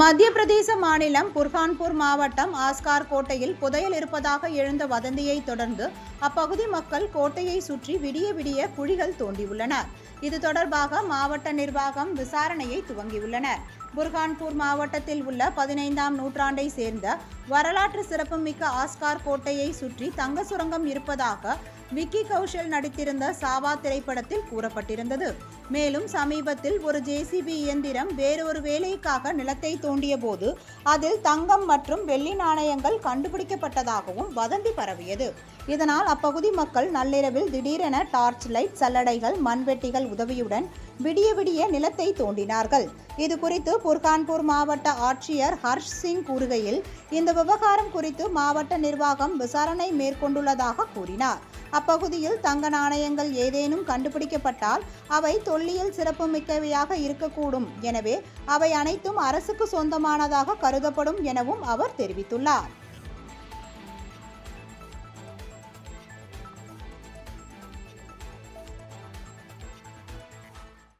மத்திய பிரதேச மாநிலம் புர்ஹான்பூர் மாவட்டம் ஆஸ்கார் கோட்டையில் புதையல் இருப்பதாக எழுந்த வதந்தியை தொடர்ந்து அப்பகுதி மக்கள் கோட்டையை சுற்றி விடிய விடிய குழிகள் தோண்டியுள்ளனர். இது தொடர்பாக மாவட்ட நிர்வாகம் விசாரணையை துவங்கியுள்ளனர். புர்ஹான்பூர் மாவட்டத்தில் உள்ள 15ஆம் நூற்றாண்டை சேர்ந்த வரலாற்று சிறப்புமிக்க ஆஸ்கார் கோட்டையை சுற்றி தங்க சுரங்கம் இருப்பதாக விக்கி கௌஷல் நடித்திருந்த சாவா திரைப்படத்தில் கூறப்பட்டிருந்தது. மேலும் சமீபத்தில் ஒரு ஜேசிபி இயந்திரம் வேறொரு வேலைக்காக நிலத்தை தோண்டிய போது அதில் தங்கம் மற்றும் வெள்ளி நாணயங்கள் கண்டுபிடிக்கப்பட்டதாகவும் வதந்தி பரவியது. இதனால் அப்பகுதி மக்கள் நள்ளிரவில் திடீரென டார்ச் லைட், சல்லடைகள், மண்வெட்டிகள் உதவியுடன் விடிய விடிய நிலத்தை தோண்டினார்கள். இது குறித்து புர்ஹான்பூர் மாவட்ட ஆட்சியர் ஹர்ஷ் சிங் கூறுகையில், இந்த விவகாரம் குறித்து மாவட்ட நிர்வாகம் விசாரணை மேற்கொண்டுள்ளதாக கூறினார். அப்பகுதியில் தங்க நாணயங்கள் ஏதேனும் கண்டுபிடிக்கப்பட்டால் அவை தொல்லியல் சிறப்புமிக்கவையாக இருக்கக்கூடும். எனவே அவை அனைத்தும் அரசுக்கு சொந்தமானதாக கருதப்படும் எனவும் அவர் தெரிவித்துள்ளார்.